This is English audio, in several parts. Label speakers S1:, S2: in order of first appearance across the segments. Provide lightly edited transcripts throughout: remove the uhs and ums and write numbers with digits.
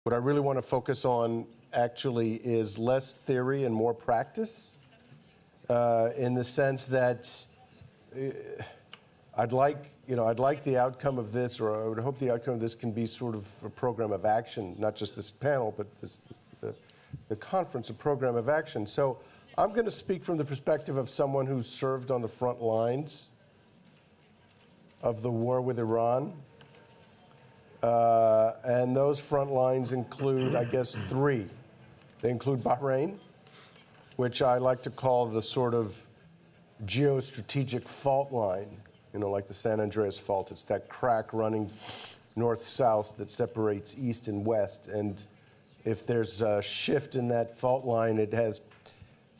S1: What I really want to focus on actually is less theory and more practice, in the sense that I'd like the outcome of this, or I would hope the outcome of this can be sort of a program of action, not just this panel, but the conference, a program of action. So I'm going to speak from the perspective of someone who's served on the front lines of the war with Iran. And those front lines include, I guess, three. They include Bahrain, which I like to call the sort of geostrategic fault line, like the San Andreas Fault. It's that crack running north-south that separates east and west. And if there's a shift in that fault line, it has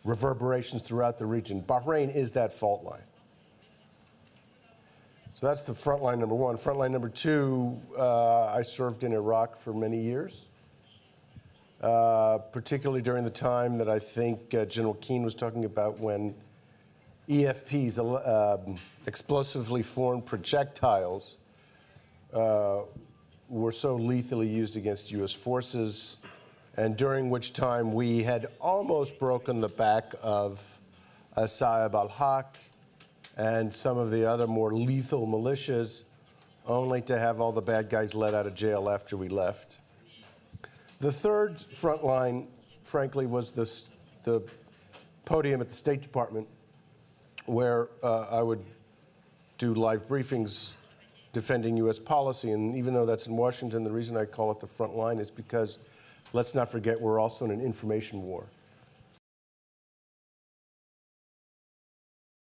S1: reverberations throughout the region. Bahrain is that fault line. So that's the front line number one. Front line number two, I served in Iraq for many years, particularly during the time that I think General Keane was talking about, when EFPs, explosively formed projectiles, were so lethally used against U.S. forces, and during which time we had almost broken the back of Saeb al-Haq and some of the other more lethal militias, only to have all the bad guys let out of jail after we left. The third front line, frankly, was the podium at the State Department, where I would do live briefings defending U.S. policy. And even though that's in Washington, the reason I call it the front line is because, let's not forget, we're also in an information war.